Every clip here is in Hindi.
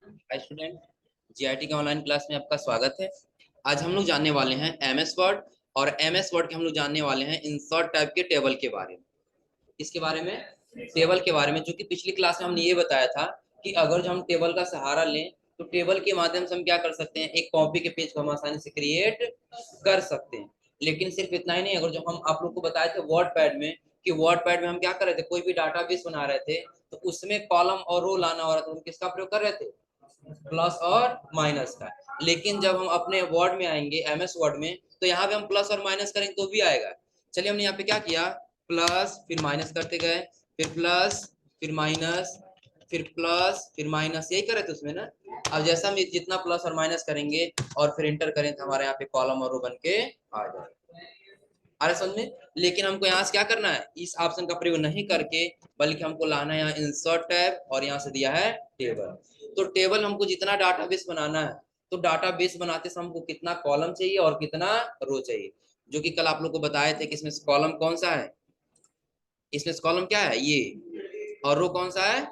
हाय स्टूडेंट, जीआईटी के ऑनलाइन क्लास में आपका स्वागत है। आज हम लोग जानने वाले हैं एमएस वर्ड और एमएस वर्ड के हम लोग जानने वाले हैं इंसर्ट टाइप के टेबल के बारे में। इसके बारे में टेबल के बारे में जो कि पिछली क्लास में हमने ये बताया था कि अगर जो हम टेबल का सहारा लें तो टेबल के माध्यम से हम क्या कर सकते हैं, एक कॉपी के पेज को हम आसानी से क्रिएट कर सकते हैं। लेकिन सिर्फ इतना ही नहीं, अगर जो हम आप लोग को बताए थे वर्ड पैड में कि वर्ड पैड में हम क्या कर रहे थे, कोई भी डाटाबेस बना रहे थे तो उसमें कॉलम और रो लाना हो रहा था, हम किसका प्रयोग कर रहे थे, प्लस और माइनस का। लेकिन जब हम अपने वर्ड में आएंगे एमएस वर्ड में तो यहाँ पे हम प्लस और माइनस करेंगे तो भी आएगा। चलिए हमने यहाँ पे क्या किया, प्लस फिर माइनस करते गए, फिर प्लस फिर माइनस फिर प्लस फिर माइनस, यही करे थे उसमें ना। अब जैसा हम जितना प्लस और माइनस करेंगे और फिर इंटर करें तो हमारे यहाँ पे कॉलम और रो बन के आ जाएगा। आ रहा समझ में। लेकिन हमको यहाँ से क्या करना है, इस ऑप्शन का प्रयोग नहीं करके बल्कि हमको लाना है यहाँ इंसर्ट टैब और यहाँ से दिया है टेबल। तो टेबल हमको जितना डाटाबेस बनाना है तो डाटाबेस बनाते समय हमको कितना कॉलम चाहिए और कितना रो चाहिए, जो कि कल आप लोग को बताए थे कि इसमें कॉलम कौन सा है, इसमें कॉलम क्या है ये, और रो कौन सा है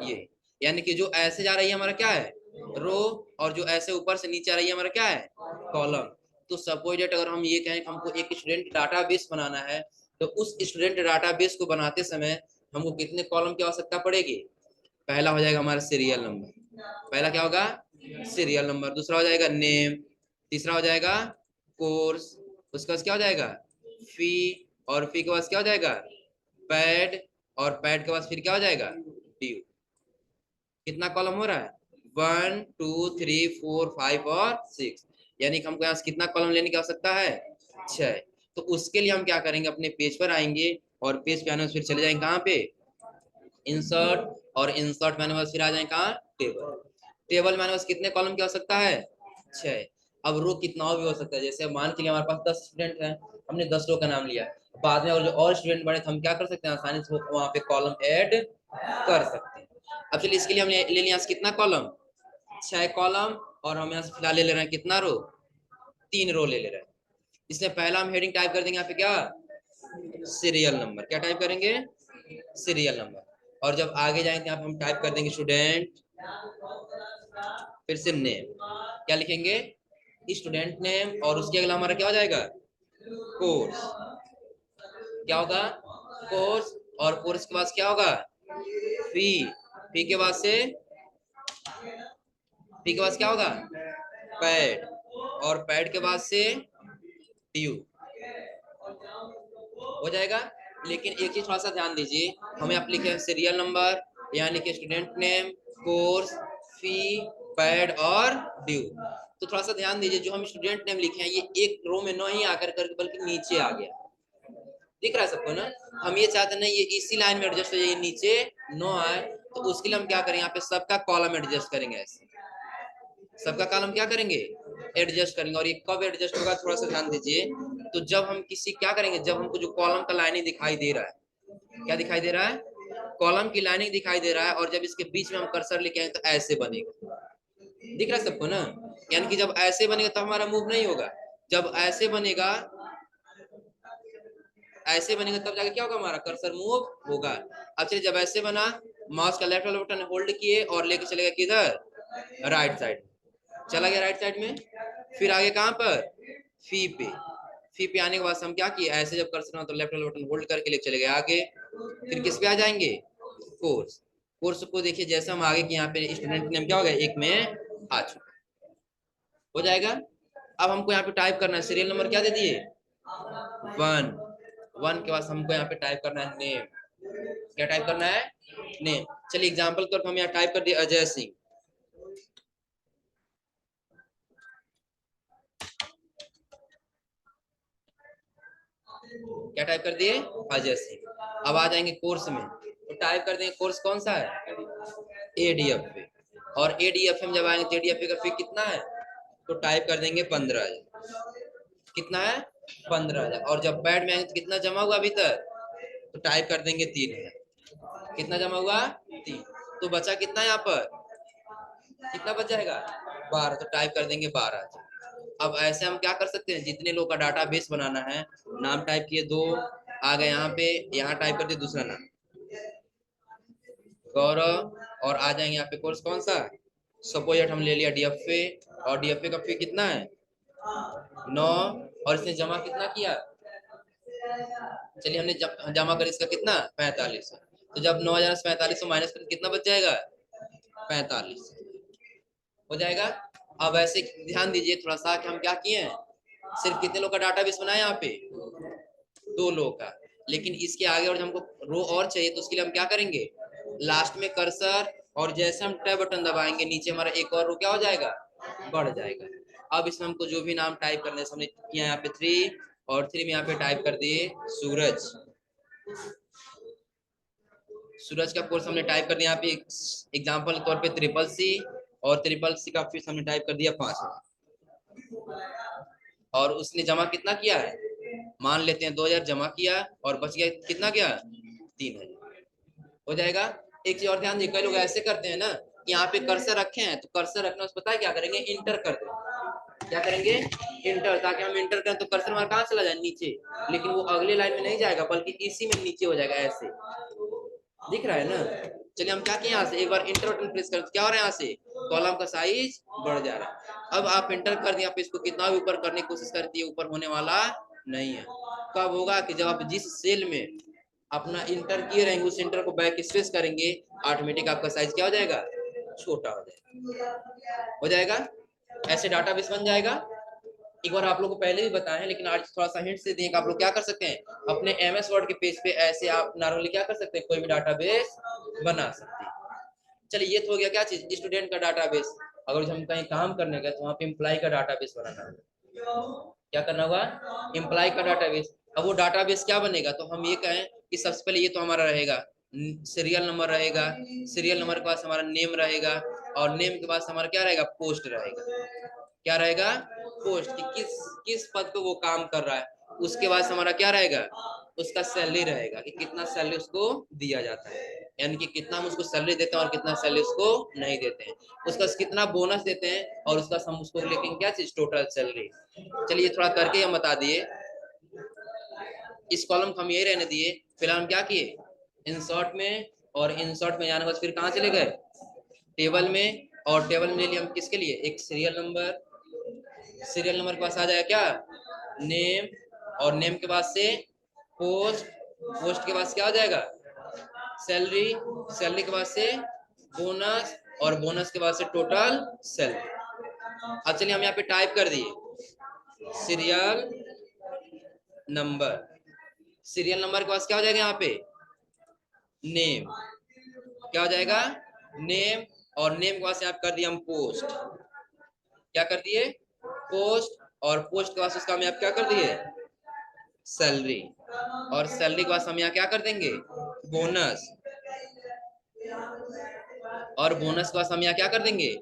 ये। यानी कि जो ऐसे जा रही है हमारा क्या है, रो, और जो ऐसे ऊपर से नीचे आ रही है हमारा क्या है, कॉलम। तो सपोज डेट अगर हम ये कहें कि हमको एक स्टूडेंट डाटाबेस बनाना है तो उस स्टूडेंट डाटाबेस को बनाते समय हमको कितने कॉलम की आवश्यकता पड़ेगी। पहला हो जाएगा हमारा सीरियल नंबर, पहला क्या होगा सीरियल नंबर, दूसरा हो जाएगा नेम, तीसरा हो जाएगा कोर्स, उसके बाद क्या हो जाएगा फी, और फी के बाद क्या हो जाएगा पैड, और पैड के बाद फिर क्या हो जाएगा ड्यू। कितना कॉलम हो रहा है, 1 2 3 4 5 और 6, यानी कि हमको यहाँ से कितना कॉलम लेने की आवश्यकता है, 6। तो उसके लिए हम क्या करेंगे, अपने पेज पर आएंगे और पेज पे आने से फिर चले जाएंगे कहाँ पे, इंसर्ट, और इंसर्ट मैंने बस फिर आ जाए कहाँ, टेबल। टेबल मैंने बस कितने कॉलम की आवश्यकता है, 6। अब रो कितना भी हो सकता है, जैसे मान के लिए हमारे पास 10 स्टूडेंट हैं, हमने 10 रो का नाम लिया, बाद में और जो और स्टूडेंट बने तो हम क्या कर सकते हैं, आसानी से वहाँ पे कॉलम ऐड कर सकते हैं। अब चलिए इसके लिए हम ले लिया कितना कॉलम, 6 कॉलम, और हम यहाँ से फिलहाल ले रहे हैं कितना रो, 3 रो ले रहे हैं। इसमें पहला हम हेडिंग टाइप कर देंगे यहाँ पे क्या, सीरियल नंबर, क्या टाइप करेंगे, सीरियल नंबर। और जब आगे जाएंगे यहाँ पे हम टाइप कर देंगे स्टूडेंट, फिर से नेम, क्या लिखेंगे स्टूडेंट नेम, और उसके अगला हमारा क्या हो जाएगा कोर्स, क्या होगा कोर्स, और कोर्स के बाद क्या होगा फी, फी के बाद से फी के बाद क्या होगा पैड, और पैड के बाद से ड्यू हो जाएगा। लेकिन एक चीज थोड़ा सा ध्यान दीजिए, हमें आप लिखे सीरियल नंबर, यहाँ लिखे स्टूडेंट नेम, कोर्स, फी, पैड और ड्यू। तो थोड़ा सा ध्यान दीजिए, जो हम स्टूडेंट नेम लिखे हैं ये एक रो में नहीं आकर कर बल्कि नीचे आ गया, दिख रहा है सबको ना। हम ये चाहते नहीं ये इसी लाइन में एडजस्ट हो जाए, ये नीचे नो आए, तो उसके लिए हम क्या करेंगे, यहाँ पे सबका कॉलम एडजस्ट करेंगे, ऐसे सबका कॉलम क्या करेंगे एडजस्ट करेंगे। और ये कब एडजस्ट होगा थोड़ा सा ध्यान दीजिए, तो जब हम किसी क्या करेंगे, जब हमको जो कॉलम का लाइनिंग दिखाई दे रहा है, क्या दिखाई दे रहा है, कॉलम की लाइनिंग दिखाई दे रहा है, और जब इसके बीच में हम कर्सर लेके आए तो ऐसे बनेगा, दिख रहा है सबको ना। यानी कि जब ऐसे बनेगा तो हमारा मूव नहीं होगा, जब ऐसे बनेगा, ऐसे बनेगा तब जाके क्या होगा, हमारा कर्सर मूव होगा। अब चलिए जब ऐसे बना, माउस का लेफ्ट वाला बटन होल्ड किए और लेके चले गए किधर, राइट साइड, चला गया राइट साइड में। फिर आगे कहां पर, फी पे, फी पे आने के बाद हम क्या किए, ऐसे जब कर्सर हो तो लेफ्ट वाला बटन होल्ड करके लेके चले गए आगे। फिर किस पे आ जाएंगे, कोर्स, कोर्स को देखिए जैसे हम आगे के यहाँ पे स्टूडेंट नेम क्या हो गया, एक में आ चुका हो जाएगा। अब हमको यहाँ पे टाइप करना है सीरियल नंबर, क्या दे दिए 1, 1 के बाद हमको यहाँ पे टाइप करना है नेम, क्या टाइप करना है नेम। चलिए एग्जांपल के तौर पर हम यहाँ टाइप कर दिए अजय सिंह, क्या टाइप कर दिए अजय सिंह। अब आ जाएंगे कोर्स में, तो टाइप कर देंगे कोर्स कौन सा है एडीएफ, और एडीएफ में जब आएंगे तो एडीएफ का फी कितना है, तो टाइप कर देंगे 15,000, कितना है 15,000। और जब पैड में आएंगे तो कितना जमा हुआ अभी तक, तो टाइप कर देंगे 3,000, कितना जमा हुआ 3, तो बचा कितना यहाँ पर, कितना बच जाएगा 12, तो टाइप कर देंगे 12,000। अब ऐसे हम क्या कर सकते हैं, जितने लोग का डाटाबेस बनाना है, नाम टाइप किए 2, आ गए यहाँ पे, यहाँ टाइप कर दिए दूसरा नाम गौरव, और आ जाएंगे यहाँ पे कोर्स कौन सा सपोज हम ले लिया डीएफए, और डीएफए का फी कितना है 9, और इसने जमा कितना किया, चलिए हमने जमा कर इसका कितना 45, तो जब 9,000 से 45 माइनस कर कितना बच जाएगा 45 हो जाएगा। अब ऐसे ध्यान दीजिए थोड़ा सा कि हम क्या किए हैं, सिर्फ कितने लोग का डाटाबेस बनाया यहाँ पे 2 लोग का, लेकिन इसके आगे और हमको रो और चाहिए तो उसके लिए हम क्या करेंगे, लास्ट में कर्सर और जैसे हम टैब बटन दबाएंगे नीचे हमारा एक और रो क्या हो जाएगा बढ़ जाएगा। अब इसमें हमको जो भी नाम टाइप करने से हमने किया यहाँ पे 3, और 3 में यहाँ पे टाइप कर दिए सूरज, सूरज का कोर्स हमने टाइप कर दिया यहाँ पे एग्जाम्पल के तौर पे CCC, और CCC का फीस हमने टाइप कर दिया 5,000, और उसने जमा कितना किया है, मान लेते हैं 2,000 जमा किया और बच गया कितना क्या 3,000 हो जाएगा। एक चीज और ध्यान दीजिए, कई लोग ऐसे करते हैं ना कि यहाँ पे कर्सर रखे हैं, तो कर्सर रखना उसको पता है क्या करेंगे, इंटर कर दें, क्या करेंगे इंटर, ताकि हम इंटर करें तो कर्सर हमारा कहाँ चला जाए नीचे, लेकिन वो अगले लाइन में नहीं जाएगा बल्कि इसी में नीचे हो जाएगा, ऐसे दिख रहा है ना। चलिए हम क्या किए यहाँ से एक बार इंटर बटन प्रेस कर, क्या हो रहा है यहाँ से कॉलम का साइज बढ़ जा रहा है। अब आप इंटर कर दिया, आप इसको कितना भी ऊपर करने की कोशिश करती है ऊपर होने वाला नहीं है। कब होगा कि जब आप जिस सेल में अपना इंटर किए रहेंगे उस इंटर को बैक स्पेस करेंगे, ऑटोमेटिक आपका साइज क्या हो जाएगा छोटा हो जाएगा, हो जाएगा ऐसे डाटाबेस बन जाएगा। एक बार आप लोगों को पहले भी बताया है, लेकिन आज थोड़ा सा हिंट से दें कि आप लोग क्या कर सकते हैं, अपने MS वर्ड के पेज पे ऐसे आप नॉर्मली क्या कर सकते हैं, कोई भी डाटाबेस बना सकते हैं। चलिए ये तो हो गया क्या चीज, स्टूडेंट का डाटाबेस। अगर हम कहीं काम करने गए तो वहाँ पे एम्प्लॉय का डाटाबेस बनाना होगा, क्या करना होगा एम्प्लॉय का डाटाबेस। अब वो डाटाबेस क्या बनेगा, तो हम ये कहें कि सबसे पहले ये तो हमारा रहेगा सीरियल नंबर रहेगा, सीरियल नंबर के पास हमारा नेम रहेगा, और नेम के पास हमारा क्या रहेगा पोस्ट रहेगा, क्या रहेगा पोस्ट कि किस पद पे वो काम कर रहा है। उसके बाद हमारा क्या रहेगा उसका सैलरी रहेगा कि कितना सैलरी उसको दिया जाता है, यानी कि कितना हम उसको सैलरी देते हैं और कितना सैलरी उसको नहीं देते हैं, उसका कितना बोनस देते हैं और उसका हम उसको लेकिन क्या चीज टोटल सैलरी। चलिए थोड़ा करके हम बता दिए, इस कॉलम को हम यही रहने दिए। फिलहाल हम क्या किए इंसर्ट में, और इंसर्ट में जाने के बाद फिर कहाँ चले गए टेबल में, और टेबल में ले लिया हम किसके लिए एक सीरियल नंबर, सीरियल नंबर के पास आ जाएगा क्या नेम, और नेम के बाद से पोस्ट, पोस्ट के पास क्या आ जाएगा सैलरी, सैलरी के बाद से बोनस, और बोनस के बाद से टोटल सैलरी। अब चलिए हम यहाँ पे टाइप कर दिए सीरियल नंबर, सीरियल नंबर के पास क्या हो जाएगा यहाँ पे नेम, क्या हो जाएगा नेम, और नेम के पास आप कर दिया हम पोस्ट, क्या कर दिए पोस्ट, और पोस्ट के बाद उसका हम यहाँ क्या कर दिए सैलरी, और सैलरी के बाद हम यहाँ क्या कर देंगे बोनस, और बोनस के बाद हम यहाँ क्या कर देंगे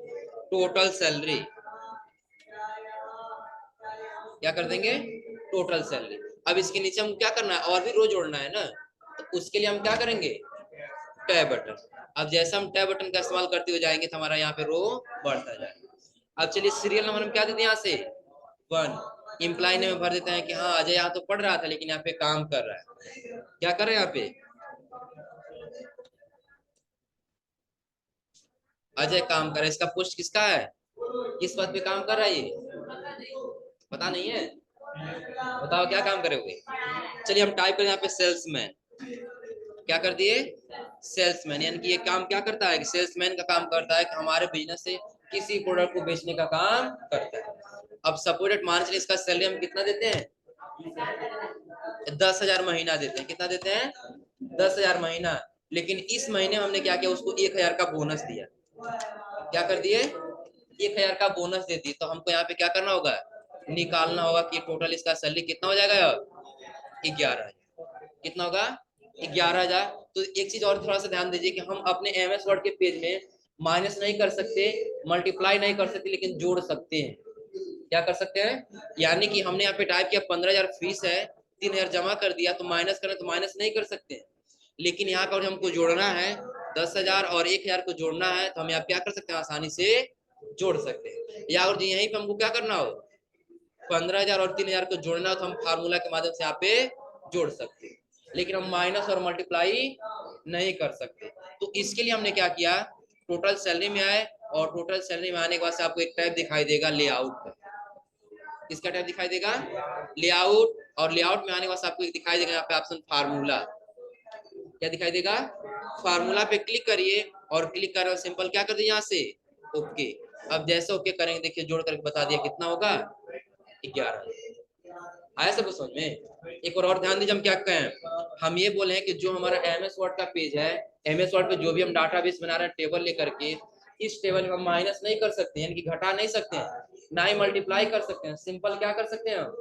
टोटल सैलरी, क्या कर देंगे टोटल सैलरी। अब इसके नीचे हम क्या करना है और भी रो जोड़ना है ना, तो उसके लिए हम क्या करेंगे टैब बटन। अब जैसे हम टैब बटन का इस्तेमाल करते हुए जाएंगे तो हमारा यहाँ पे रो बढ़ता जाएगा। अब चलिए सीरियल नंबर हम क्या देते हैं यहाँ से 1, इम्प्लाई ने में भर देते हैं कि हाँ अजय यहाँ तो पढ़ रहा था लेकिन यहाँ पे काम कर रहा है, क्या कर रहे हैं यहाँ पे अजय काम कर रहा है, इसका पोस्ट किसका है किस पद पे काम कर रहा है ये पता नहीं है, बताओ क्या काम करोगे। चलिए हम टाइप करें यहाँ पे सेल्समैन, क्या कर दिए सेल्समैन, यानी कि ये काम क्या करता है कि सेल्समैन का काम करता है कि हमारे बिजनेस से किसी प्रोडक्ट को बेचने का काम करता है। अब सपोर्टेड मान चलिए इसका सैलरी हम कितना देते हैं 10,000 महीना देते हैं, कितना देते हैं 10,000 महीना, लेकिन इस महीने हमने क्या किया उसको 1,000 का बोनस दिया, क्या कर दिए 1,000 का बोनस दे दिए। तो हमको यहाँ पे क्या करना होगा निकालना होगा कि टोटल इसका सैलरी कितना हो जाएगा 11,000, कितना होगा 11,000। तो एक चीज और थोड़ा सा ध्यान दीजिए कि हम अपने MS वर्ड के पेज में माइनस नहीं कर सकते, मल्टीप्लाई नहीं कर सकते, लेकिन जोड़ सकते हैं, क्या कर सकते हैं, यानी कि हमने यहाँ पे टाइप किया 15,000 फीस है 3,000 जमा कर दिया, तो माइनस करें तो माइनस नहीं कर सकते, लेकिन यहाँ पर हमको जोड़ना है 10,000 और 1,000 को जोड़ना है, तो हम यहाँ क्या कर सकते हैं आसानी से जोड़ सकते हैं। या और यहीं पे हमको क्या करना हो 15,000 और 3,000 को जोड़ना हो तो हम फार्मूला के माध्यम से यहाँ पे जोड़ सकते हैं, लेकिन हम माइनस और मल्टीप्लाई नहीं कर सकते। तो इसके लिए हमने क्या किया टोटल सैलरी में आए और टोटल सैलरी में आने के बाद से आपको एक टैब दिखाई देगा लेआउट का। किसका टैब दिखाई देगा? लेआउट। और लेआउट में आने के बाद आपको एक दिखाई देगा यहाँ पे ऑप्शन फार्मूला। क्या दिखाई देगा? फार्मूला पे क्लिक करिए और क्लिक कर सिंपल क्या कर दिए यहाँ से ओके। अब जैसे ओके करेंगे देखिए जोड़ करके बता दिया कितना होगा 11। आया सब समझ में? एक और ध्यान दीजिए हम क्या कहें, हम ये बोले हैं कि जो हमारा एमएस वर्ड का पेज है, एमएस वर्ड पे जो भी हम डाटाबेस बना रहे हैं टेबल लेकर के, इस टेबल में हम माइनस नहीं कर सकते यानी कि घटा नहीं सकते हैं, ना ही मल्टीप्लाई कर सकते हैं, सिंपल क्या कर सकते हैं हम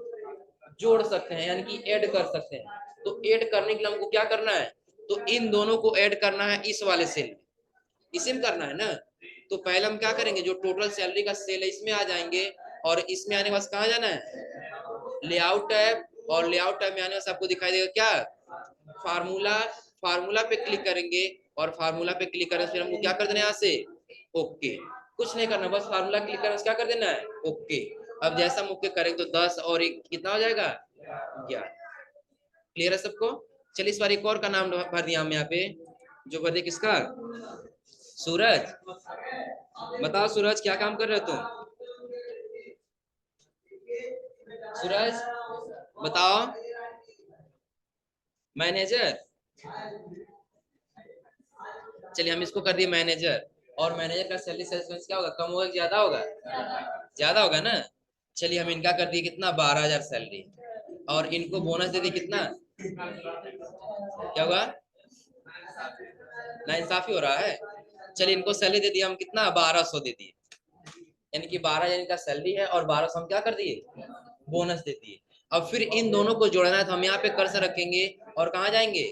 जोड़ सकते हैं यानी कि ऐड कर सकते हैं। तो ऐड करने के लिए हमको क्या करना है, तो इन दोनों को ऐड करना है इस वाले सेल में, इसी में करना है ना। तो पहले हम क्या करेंगे, जो टोटल सैलरी का सेल है इसमें आ जाएंगे और इसमें आने के बाद कहाँ जाना है लेआउट टैब, और लेआउट टैब में आने से आपको दिखाई देगा क्या फार्मूला। फार्मूला पे क्लिक करेंगे और फार्मूला पे क्लिक करने से फिर हमको क्या कर देना है यहाँ से ओके। कुछ नहीं करना, बस फार्मूला क्लिक करने से क्या कर देना है ओके। अब जैसा हम ओके करेंगे तो 10 और 1 कितना हो जाएगा 11। क्लियर है सबको? चलिए इस बार एक और का नाम भर दिया हम यहाँ पे, जो भर दिया किसका, सूरज। बताओ सूरज क्या काम कर रहे हो तुम? सूरज बताओ। मैनेजर। चलिए हम इसको कर दिए मैनेजर। और मैनेजर का सैलरी सस्पेंस क्या होगा, कम होगा ज्यादा होगा? ज्यादा होगा ना। चलिए हम इनका कर दिए कितना 12,000 सैलरी, और इनको बोनस दे दिए कितना, क्या होगा ना इंसाफी हो रहा है। चलिए इनको सैलरी दे दिया हम कितना 1200 दे दिए, यानी कि 12,000 इनका सैलरी है और 1200 हम क्या कर दिए बोनस दे दिए। अब फिर इन दोनों को जोड़ना है तो हम यहाँ पे कर्सर रखेंगे और कहाँ जाएंगे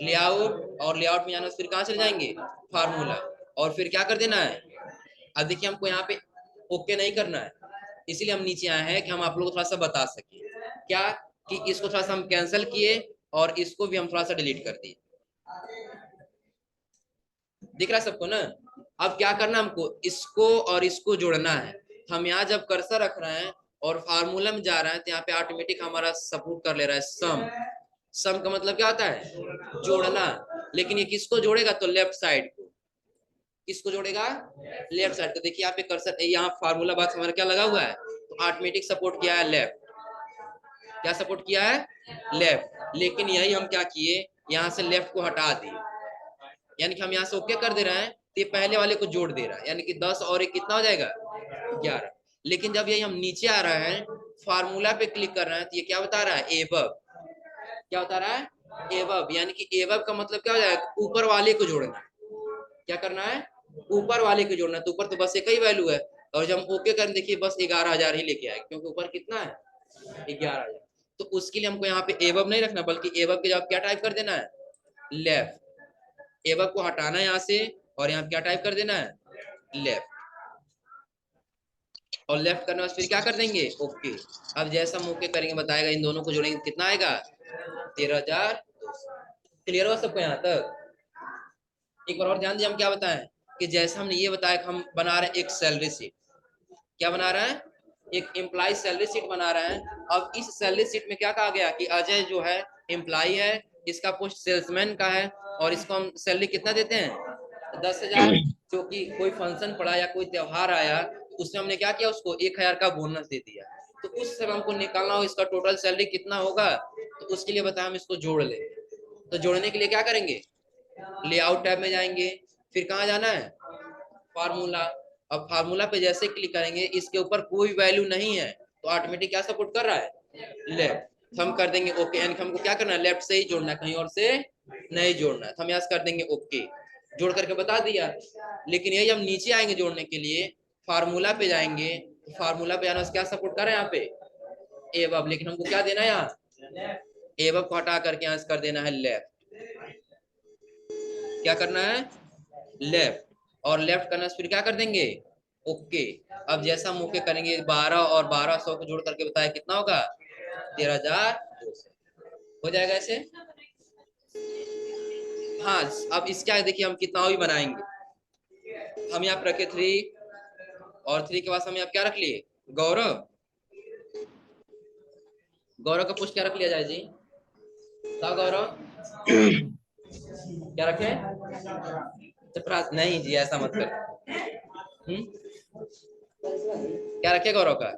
लेआउट, और लेआउट में जाना फिर कहाँ चले जाएंगे फार्मूला, और फिर क्या कर देना है। अब देखिए हमको यहाँ पे ओके नहीं करना है, इसीलिए हम नीचे आए हैं कि हम आप लोगों को थोड़ा सा बता सके क्या, कि इसको थोड़ा सा हम कैंसिल किए और इसको भी हम थोड़ा सा डिलीट कर दिए। दिख रहा है सबको ना? अब क्या करना हमको, इसको और इसको जोड़ना है। हम यहाँ जब कर्सर रख रहे हैं और फार्मूला में जा रहे हैं तो यहाँ पे ऑटोमेटिक हमारा सपोर्ट कर ले रहा है सम। सम का मतलब क्या होता है जोड़ना, लेकिन ये किसको जोड़ेगा तो लेफ्ट साइड को। किसको जोड़ेगा लेफ्ट साइड को। देखिए यहाँ पे कर्सर यहाँ फार्मूला बॉक्स हमारा क्या लगा हुआ है, तो ऑटोमेटिक सपोर्ट किया है लेफ्ट। क्या सपोर्ट किया है लेफ्ट, लेकिन यही हम क्या किए यहाँ से लेफ्ट को हटा दिए, यानी कि हम यहाँ से ओके कर दे रहे हैं तो ये पहले वाले को जोड़ दे रहा है, यानी कि 10 और 1 कितना हो जाएगा 11। लेकिन जब ये हम नीचे आ रहे हैं फार्मूला पे क्लिक कर रहे हैं तो ये क्या बता रहा है एबव। क्या बता रहा है एबव, यानी कि एबव का मतलब क्या हो जाएगा ऊपर वाले को जोड़ना है। क्या करना है ऊपर वाले को जोड़ना है, तो ऊपर तो बस एक ही वैल्यू है, और जब हम ओके करें देखिए बस 11,000 ही लेके आए, क्योंकि ऊपर कितना है 11,000। तो उसके लिए हमको यहाँ पे एबव नहीं रखना, बल्कि एबव के जवाब क्या टाइप कर देना है लेफ्ट। एबव को हटाना है यहाँ से और यहाँ क्या टाइप कर देना है लेफ्ट, और लेफ्ट करने बाद फिर क्या कर देंगे ओके। अब जैसा हम ओके करेंगे बताएगा इन दोनों को जोड़ेंगे कितना आएगा 13,000। क्लियर हो सबको यहाँ तक? एक बार और ध्यान दिए हम क्या बताएं, कि जैसे हमने ये बताया कि हम बना रहे हैं एक सैलरी शीट। क्या बना रहे हैं एक एम्प्लॉय सैलरी शीट बना रहे हैं। अब इस सैलरी शीट में क्या कहा गया कि अजय जो है एम्प्लॉय है, इसका पोस्ट सेल्समैन का है, और इसको हम सैलरी कितना देते हैं 10,000। जो कि कोई फंक्शन पड़ा या कोई त्योहार आया तो उसमें हमने क्या किया उसको 1,000 का बोनस दे दिया। तो उस समय हमको निकालना हो इसका टोटल सैलरी कितना होगा, तो उसके लिए बताया हम इसको जोड़ लेंगे। तो जोड़ने के लिए क्या करेंगे लेआउट टैब में जाएंगे, फिर कहाँ जाना है फार्मूला। अब फार्मूला पे जैसे क्लिक करेंगे इसके ऊपर कोई वैल्यू नहीं है तो ऑटोमेटिक क्या सपोर्ट कर रहा है लेफ्ट। तो हम कर देंगे ओके, यानी हमको क्या करना है लेफ्ट से ही जोड़ना है, कहीं और से नहीं जोड़ना है। तो हम यहाँ से कर देंगे ओके, जोड़ करके बता दिया। लेकिन यही हम नीचे आएंगे जोड़ने के लिए फार्मूला पे जाएंगे, फार्मूला पे जाना क्या सपोर्ट कर रहे हैं यहाँ पे एबव, लेकिन हमको क्या देना है यहाँ एबव को हटा करके यहाँ से कर देना है लेफ्ट। क्या करना है लेफ्ट, और लेफ्ट करना फिर क्या कर देंगे ओके। अब जैसा हम ओके करेंगे 12 और 1200 को जोड़ करके बताया कितना होगा 13,200 हो जाएगा ऐसे। हाँ अब इसका देखिए हम कितना भी बनाएंगे। हम यहाँ पर रखे 3 और 3 के बाद हम यहाँ क्या रख लिए गौरव। गौरव का पोस्ट क्या रख लिया जाए जी, बताओ गौरव क्या रखे चपरास नहीं जी, ऐसा मत कर। क्या रखे गौरव का?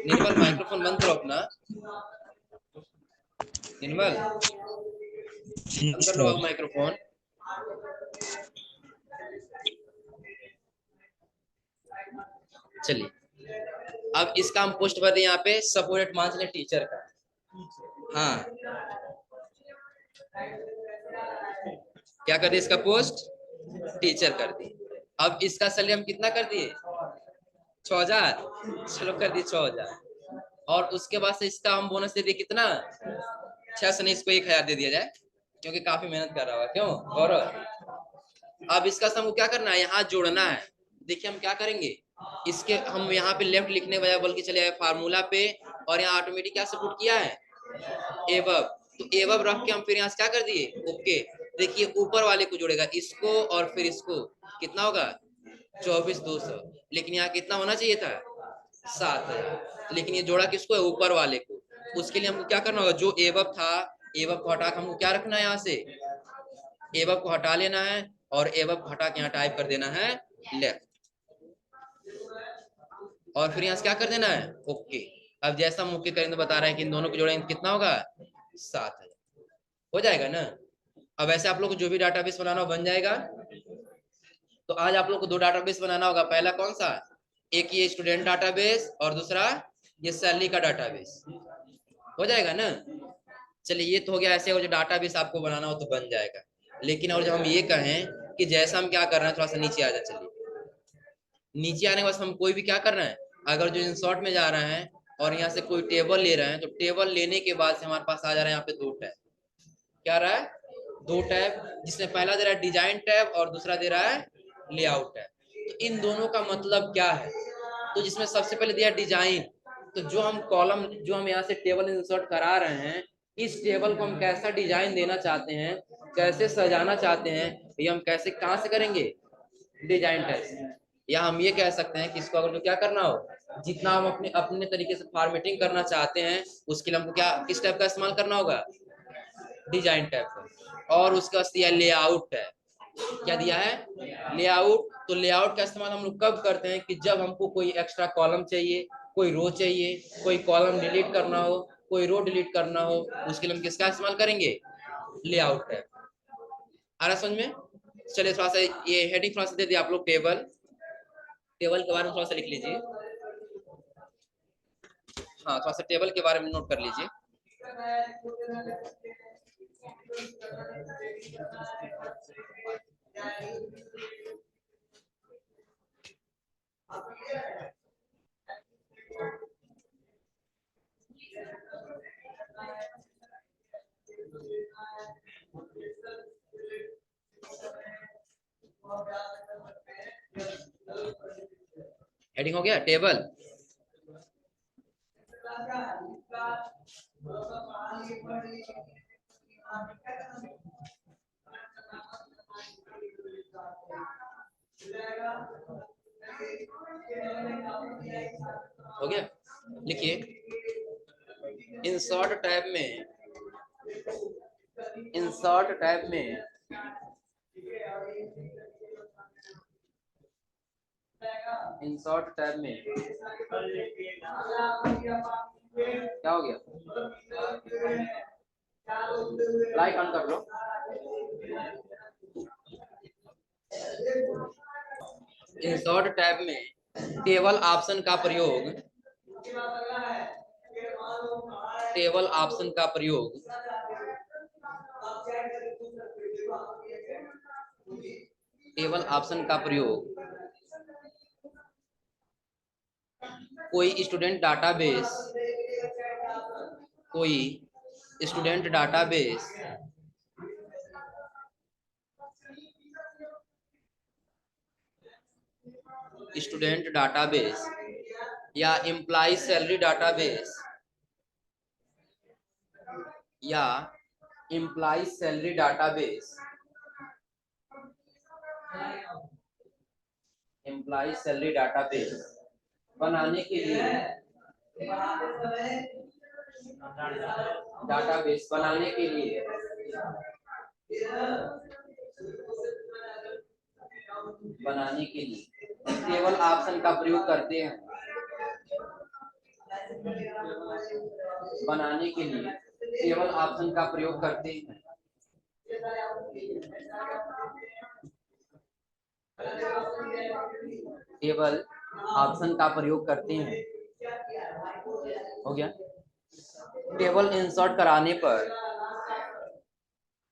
निर्मल माइक्रोफोन बंद करो अपना। निर्मल बंद कर लो बाबू माइक्रोफोन। चलिए अब इसका हम पोस्ट भर दें यहाँ पे सपोर्टेड मान चले टीचर का। हाँ क्या कर दिए इसका पोस्ट टीचर कर दिए। अब इसका सैलरी हम कितना कर दिए 6000। चलो कर दिए 6000 और उसके बाद से इसका हम बोनस दे दिए कितना 600 नहीं इसको 1000 दे दिया जाए क्योंकि काफी मेहनत कर रहा है क्यों गौरव। अब इसका हमको क्या करना है यहाँ जोड़ना है। देखिए हम क्या करेंगे इसके हम यहाँ पे लेफ्ट लिखने बजाय बोल के चले आए फार्मूला पे और यहाँ ऑटोमेटिक क्या सपोर्ट किया है एबव। तो एबव रख के हम फिर यहाँ से क्या कर दिए ओके। देखिए ऊपर वाले को जोड़ेगा इसको और फिर इसको कितना होगा 24200 लेकिन यहाँ कितना होना चाहिए था 7000 लेकिन ये जोड़ा किसको है ऊपर वाले को। उसके लिए हमको क्या करना होगा जो एबव था एबव को हटा के हमको क्या रखना है यहाँ से एबव को हटा लेना है और एबव को हटा के यहाँ टाइप कर देना है लेफ्ट और फिर यहाँ से क्या कर देना है ओके। अब जैसा हम ओके करेंगे बता रहा है कि इन दोनों को जोड़ेंगे कितना होगा 7000 हो जाएगा ना। अब ऐसे आप लोग को जो भी डाटाबेस बनाना हो बन जाएगा। तो आज आप लोग को दो डाटाबेस बनाना होगा। पहला कौन सा एक ये स्टूडेंट डाटाबेस और दूसरा ये सैलरी का डाटाबेस हो जाएगा ना। चलिए ये तो हो गया ऐसे हो जो डाटाबेस आपको बनाना हो तो बन जाएगा। लेकिन और जब हम ये कहें कि जैसा हम क्या कर रहे हैं थोड़ा सा नीचे आ जाए। चलिए नीचे आने के बाद हम कोई भी क्या कर रहे हैं अगर जो इंसर्ट में जा रहे हैं और यहाँ से कोई टेबल ले रहे हैं तो टेबल लेने के बाद से हमारे पास आ जा रहा है यहाँ पे दो टैब। क्या रहा है दो टैब जिसमें पहला दे रहा है डिजाइन टैब और दूसरा दे रहा है लेआउट टैब। तो इन दोनों का मतलब क्या है तो जिसमें सबसे पहले दिया डिजाइन तो जो हम कॉलम जो हम यहाँ से टेबल इंसर्ट करा रहे हैं इस टेबल को हम कैसा डिजाइन देना चाहते हैं कैसे सजाना चाहते हैं ये हम कैसे कहाँ से करेंगे डिजाइन टैब से। या हम ये कह सकते हैं कि इसको अगर जो क्या करना हो जितना हम अपने अपने तरीके से फॉर्मेटिंग करना चाहते हैं उसके लिए हमको क्या किस टाइप का इस्तेमाल करना होगा डिजाइन टैब का। और उसका दिया लेआउट टैब क्या दिया है लेआउट। तो लेआउट का इस्तेमाल हम लोग कब करते हैं कि जब हमको कोई एक्स्ट्रा कॉलम चाहिए कोई रो चाहिए कोई कॉलम डिलीट करना हो कोई रो डिलीट करना हो उसके लिए हम किसका इस्तेमाल करेंगे लेआउट टैब। आ रहा समझ में। चलिए थोड़ा सा ये हेडिंग थोड़ा सा दे दिया आप लोग टेबल टेबल के बारे में थोड़ा सा लिख लीजिए। हाँ थोड़ा सा टेबल के बारे में नोट कर लीजिए। हेडिंग हो गया टेबल। हो गया लिखिए इंसर्ट टैब में इंसर्ट टैब में इंसर्ट टैब में क्या हो गया लाइट ऑन कर लो। इंसर्ट टैब में टेबल ऑप्शन का प्रयोग टेबल ऑप्शन का प्रयोग टेबल ऑप्शन का प्रयोग कोई स्टूडेंट डाटाबेस कोई स्टूडेंट डाटाबेस स्टूडेंट डाटाबेस या एम्प्लॉय सैलरी डाटाबेस या employ salary database employ salary database बनाने के लिए डाटाबेस बनाने के लिए बनाने के लिए टेबल ऑप्शन का प्रयोग करते हैं। बनाने के लिए टेबल ऑप्शन का प्रयोग करते हैं। टेबल ऑप्शन का प्रयोग करते हैं। हो गया। टेबल इंसर्ट कराने पर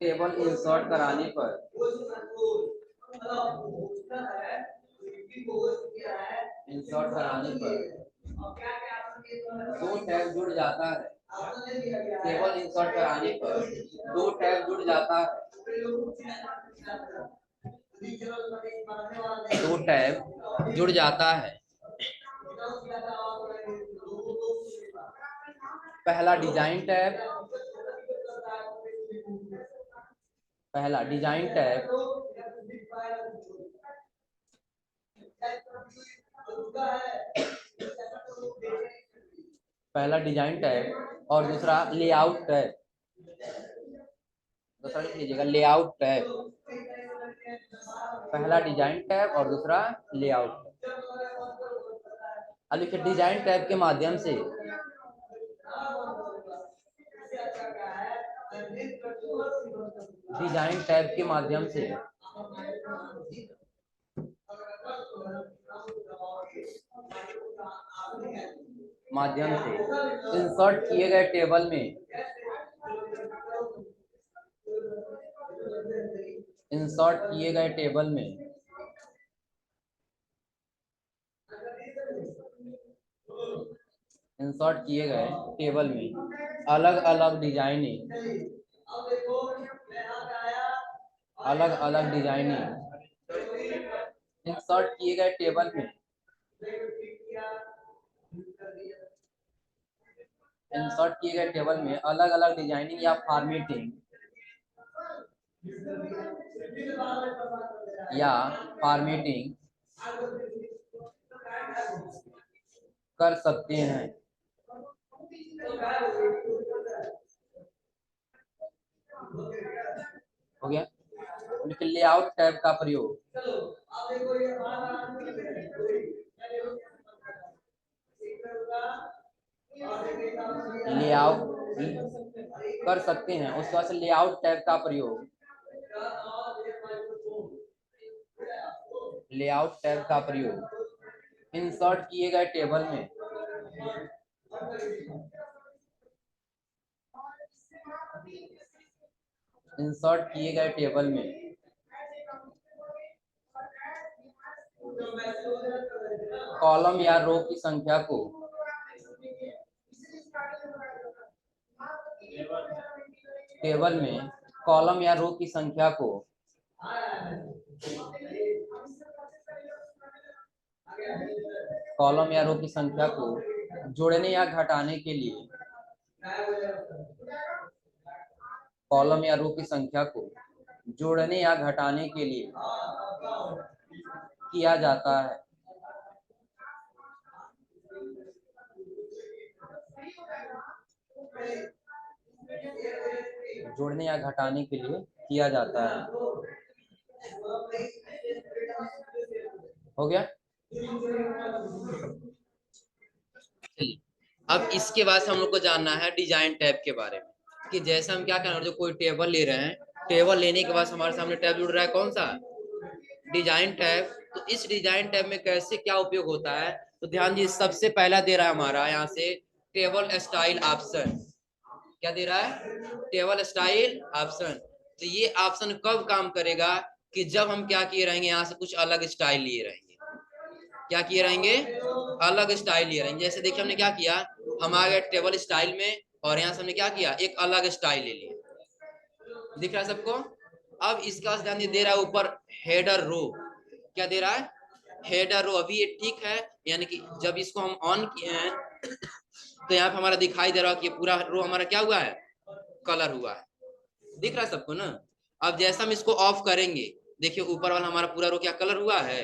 टेबल इंसर्ट कराने पर इंसर्ट कराने पर दो टैब जुड़ जाता है। टेबल इंसर्ट कराने पर दो टैब जुड़ जाता है। दो टैब जुड़ जाता है। पहला डिजाइन टैब, पहला डिजाइन टैब, पहला डिजाइन टैब और दूसरा लेआउट टैब। दूसरा लिख लीजिएगा लेआउट टैब। पहला डिजाइन टैब और दूसरा लेआउट टैब। अब लिखिए डिजाइन टैब के माध्यम से डिजाइन टैब के माध्यम से इंसर्ट किए गए टेबल में इंसर्ट किए गए टेबल में इंसर्ट किए गए टेबल में अलग अलग डिजाइनिंग इंसर्ट किए गए टेबल में इंसर्ट किए गए टेबल में अलग अलग डिजाइनिंग या फॉर्मेटिंग कर सकते हैं। हो गया। लेआउट टैब का प्रयोग लेआउट कर सकते हैं। उसके बाद से लेआउट टैब का प्रयोग लेआउट टैब का प्रयोग इंसर्ट किए गए टेबल में इंसर्ट किए गए टेबल में कॉलम या रो की संख्या को टेबल में कॉलम या रो की संख्या को जोड़ने या घटाने के लिए कॉलम या रो की संख्या को जोड़ने या घटाने के लिए किया जाता है। जोड़ने या घटाने के लिए किया जाता है। हो गया। चलिए अब इसके बाद से हम लोग को जानना है डिजाइन टैब के बारे में कि जैसे हम क्या करना है, जो कोई टेबल ले रहे हैं, टेबल लेने के बाद हमारे सामने टैब जुड़ रहा है, कौन सा डिजाइन टैब। तो इस डिजाइन टैब में कैसे क्या उपयोग होता है, तो ध्यान दीजिए सबसे पहला दे रहा है हमारा यहाँ से टेबल स्टाइल ऑप्शन। क्या दे रहा है टेबल स्टाइल ऑप्शन। तो ये ऑप्शन कब काम करेगा कि जब हम क्या किए रहेंगे, यहाँ से कुछ अलग स्टाइल लिए रहेंगे। क्या किए रहेंगे अलग स्टाइल लिए रहेंगे। जैसे देखिए हमने क्या किया, हम आ गए टेबल स्टाइल में और यहाँ से हमने क्या किया एक अलग स्टाइल ले लिया। दिख रहा है सबको। अब इसका ध्यान दे रहा है ऊपर हेडर रो। क्या दे रहा है हेडर रो। अभी ये ठीक है, यानी कि जब इसको हम ऑन किए हैं तो यहाँ पे हमारा दिखाई दे रहा है कि पूरा रो हमारा क्या हुआ है कलर हुआ है। दिख रहा है सबको ना। अब जैसा हम इसको ऑफ करेंगे, देखिए ऊपर वाला हमारा पूरा रो क्या कलर हुआ है,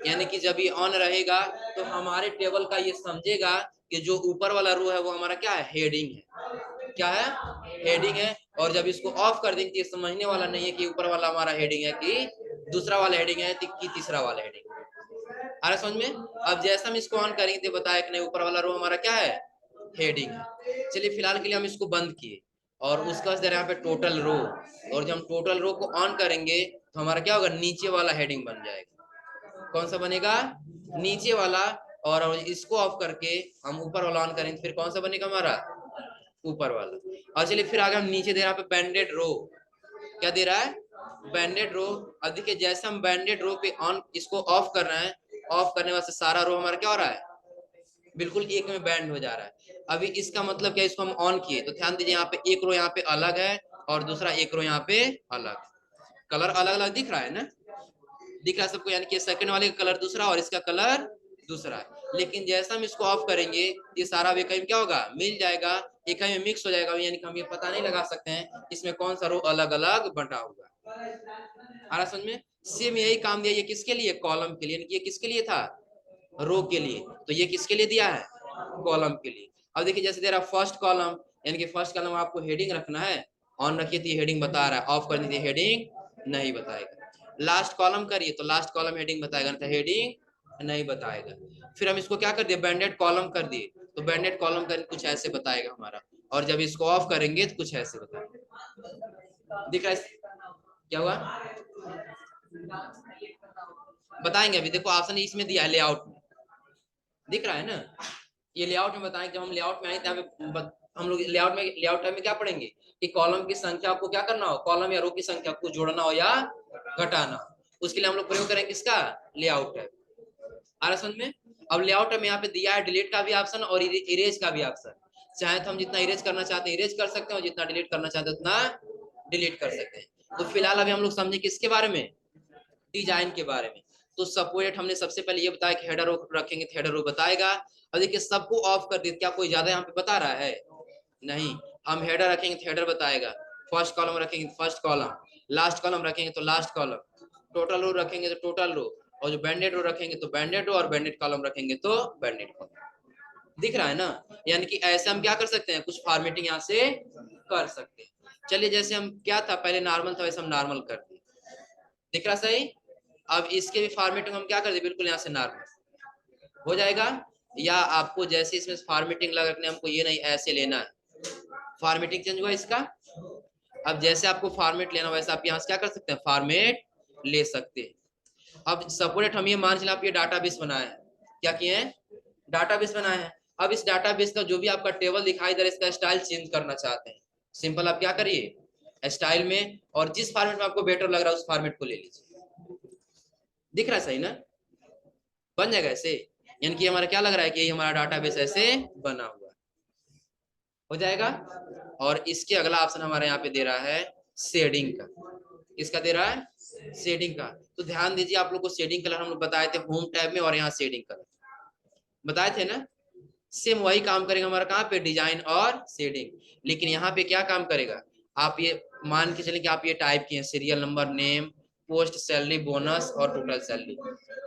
यानी कि जब ये ऑन रहेगा तो हमारे टेबल का ये समझेगा कि जो ऊपर वाला रो है वो हमारा क्या है हेडिंग है। क्या है हेडिंग है। और जब इसको ऑफ कर देंगे तो ये समझने वाला नहीं है कि ऊपर वाला हमारा हेडिंग है कि दूसरा वाला हेडिंग है कि तीसरा वाला हेडिंग। आ रहा समझ में? अब जैसा हम इसको ऑन करेंगे तो बताया कि नहीं ऊपर वाला रो हमारा क्या है, हेडिंग है। चलिए फिलहाल के लिए हम इसको बंद किए और उसका दे रहे यहाँ पे टोटल रो, और जब हम टोटल रो को ऑन करेंगे तो हमारा क्या होगा, नीचे वाला हेडिंग बन जाएगा। कौन सा बनेगा, नीचे वाला। और इसको ऑफ करके हम ऊपर वाला ऑन करेंगे फिर कौन सा बनेगा हमारा, ऊपर वाला। और चलिए फिर आगे हम नीचे दे रहा है बैंडेड रो, क्या दे रहा है, बैंडेड रो। अब देखिए जैसे हम बैंडेड रो पे ऑन इसको ऑफ कर रहे हैं, ऑफ करने वास्ते सारा रो हमारा क्या हो रहा है, बिल्कुल एक में बैंड हो जा रहा है। अभी इसका मतलब क्या, इसको हम ऑन किए तो ध्यान दीजिए यहाँ पे एक रो यहाँ पे अलग है और दूसरा एक रो यहाँ पे अलग, कलर अलग अलग दिख रहा है ना, दिख रहा है सबको, यानी कि सेकंड वाले का कलर दूसरा और इसका कलर दूसरा है। लेकिन जैसा हम इसको ऑफ करेंगे ये सारा एक में क्या होगा, मिल जाएगा, एक में मिक्स हो जाएगा, यानी कि हम ये पता नहीं लगा सकते हैं इसमें कौन सा रो अलग अलग बटा हुआ है। आ रहा समझ में? सेम यही काम दिया, ये किसके लिए, कॉलम के लिए, ये किसके लिए था, रो के लिए, तो ये किसके लिए दिया है, कॉलम के लिए। अब देखिए जैसे दे रहा फर्स्ट कॉलम, यानी कि फर्स्ट कॉलम आपको हेडिंग रखना है, ऑन रखिए तो ये हेडिंग बता रहा है, ऑफ कर दीजिए हेडिंग नहीं बताएगा। लास्ट कॉलम करिए तो लास्ट कॉलम हेडिंग बताएगा, नहीं हेडिंग नहीं बताएगा। फिर हम इसको क्या कर दिए, बैंडेड कॉलम कर दिए, तो बैंडेड कॉलम कर कुछ ऐसे बताएगा हमारा, और जब इसको ऑफ करेंगे तो कुछ ऐसे बताएगा। दिख रहा है क्या हुआ, बताएंगे अभी, देखो ऑप्शन इसमें दिया है लेआउट में, दिख रहा है ना, ये लेआउट में बताएं। जब हम लेआउट में आए तो हम लोग लेआउट में क्या पढ़ेंगे कि कॉलम की संख्या को क्या करना हो, कॉलम या रो की संख्या को जोड़ना हो या घटाना हो, उसके लिए हम लोग प्रयोग करेंगे किसका, लेआउट टैब। आ रहा समझ में? अब लेआउट में यहाँ पे दिया है डिलीट का भी ऑप्शन और इरेज का भी ऑप्शन, चाहे तो हम जितना इरेज करना चाहते हैं इरेज कर सकते हैं और जितना डिलीट करना चाहते हैं उतना डिलीट कर सकते हैं। तो फिलहाल अभी हम लोग समझे किसके बारे में, डिजाइन के बारे में। तो सपोर्ट हमने सबसे पहले ये बताया कि हेडर रो रखेंगे तो हेडर रो बताएगा। अब देखिए सबको ऑफ कर दिया, क्या कोई ज्यादा यहाँ पे बता रहा है, नहीं। हम हेडर रखेंगे तो हेडर बताएगा, फर्स्ट कॉलम रखेंगे तो फर्स्ट कॉलम, लास्ट कॉलम रखेंगे तो लास्ट कॉलम, टोटल रो रखेंगे तो टोटल रो, और जो बैंडेड रो रखेंगे तो बैंडेड रो, और बैंडेड कॉलम रखेंगे तो बैंडेड कॉलम। दिख रहा है ना, यानी कि ऐसे हम क्या कर सकते हैं, कुछ फॉर्मेटिंग यहाँ से कर सकते हैं। चलिए जैसे हम क्या था पहले नॉर्मल था वैसे हम नॉर्मल कर दिए, दिख रहा सही। अब इसके भी फॉर्मेटिंग हम क्या कर दे, बिल्कुल यहाँ से नॉर्मल हो जाएगा। या आपको जैसे इसमें फॉर्मेटिंग लगा रखने, हमको ये नहीं ऐसे लेना है, फॉर्मेटिंग चेंज हुआ इसका। अब जैसे आपको फॉर्मेट लेना वैसे आप यहाँ से क्या कर सकते हैं, फॉर्मेट ले सकते हैं। अब सपोर्ट हम ये मान चले आप ये डाटाबेस बनाए हैं, क्या किए हैं, डाटाबेस बनाए हैं। अब इस डाटाबेस का जो भी आपका टेबल दिखाई दे रहा है इसका स्टाइल चेंज करना चाहते हैं, सिंपल आप क्या करिए स्टाइल में, और जिस फॉर्मेट में आपको बेटर लग रहा है उस फॉर्मेट को ले लीजिए। दिख रहा है सही ना, बन जाएगा ऐसे, यानी कि हमारा क्या लग रहा है कि हमारा डाटाबेस ऐसे बना हुआ हो जाएगा। और इसके अगला ऑप्शन हमारे यहाँ पे दे रहा है शेडिंग का, किसका दे रहा है, शेडिंग का। तो ध्यान दीजिए आप लोग को शेडिंग कलर हम लोग बताए थे होम टैब में, और यहाँ शेडिंग कलर बताए थे ना, सेम वही काम करेगा हमारा कहाँ पे, डिजाइन और शेडिंग। लेकिन यहाँ पे क्या काम करेगा, आप ये मान के चलें कि आप ये टाइप किए serial number, name, post, salary, bonus और टोटल सैलरी,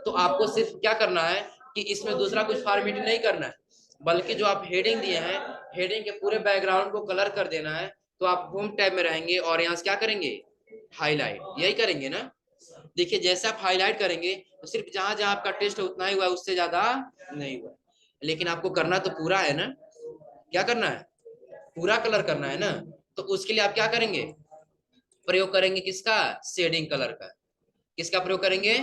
तो आपको सिर्फ क्या करना है कि इसमें दूसरा कुछ फॉर्मेटिंग नहीं करना है, बल्कि जो आप हेडिंग दिए हैं हेडिंग के पूरे बैकग्राउंड को कलर कर देना है। तो आप होम टैब में रहेंगे और यहाँ से क्या करेंगे, हाईलाइट, यही करेंगे ना। देखिए जैसे आप हाईलाइट करेंगे तो सिर्फ जहां जहां आपका टेस्ट उतना ही हुआ, उससे ज्यादा नहीं हुआ। लेकिन आपको करना तो पूरा है ना, क्या करना है, पूरा कलर करना है ना। तो उसके लिए आप क्या करेंगे, प्रयोग करेंगे किसका, शेडिंग कलर का। किसका प्रयोग करेंगे,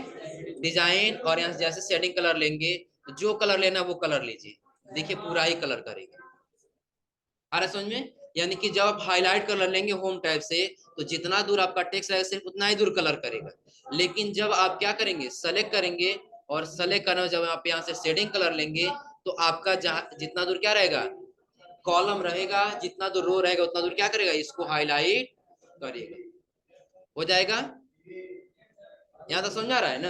डिजाइन, और यहाँ जैसे शेडिंग कलर लेंगे तो जो कलर लेना वो कलर लीजिए, देखिए पूरा ही कलर करेगा। आ रहा समझ में? यानी कि जब आप हाईलाइट कलर लेंगे होम टैब से तो जितना दूर आपका टेक्स्ट रहेगा सिर्फ उतना ही दूर कलर करेगा। लेकिन जब आप क्या करेंगे, सेलेक्ट करेंगे, और सेलेक्ट करना जब आप यहाँ से शेडिंग कलर लेंगे तो आपका जहाँ जितना दूर क्या रहेगा, कॉलम रहेगा, जितना दूर रो रहेगा उतना दूर क्या करेगा, इसको हाईलाइट करेगा, हो जाएगा। यहाँ तक समझा रहा है ना,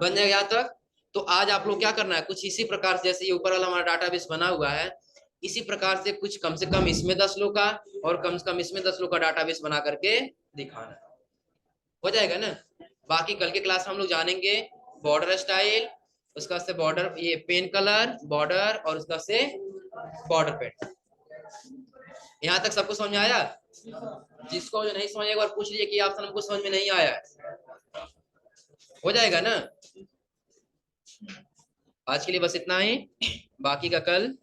बन जाएगा यहाँ तक। तो आज आप लोग क्या करना है, कुछ इसी प्रकार से जैसे ये ऊपर वाला हमारा डाटाबेस बना हुआ है, इसी प्रकार से कुछ कम से कम इसमें 10 लोग का और कम से कम इसमें 10 लोग का डाटाबेस बना करके दिखाना, हो जाएगा ना। बाकी कल के क्लास में हम लोग जानेंगे बॉर्डर स्टाइल, उसका से बॉर्डर ये पेन कलर बॉर्डर, और उसका से बॉर्डर पेन। यहाँ तक सबको समझ में आया? जिसको जो नहीं समझ एक बार पूछ लीजिए कि ऑप्शन हमको समझ में नहीं आया है। हो जाएगा ना। आज के लिए बस इतना ही, बाकी का कल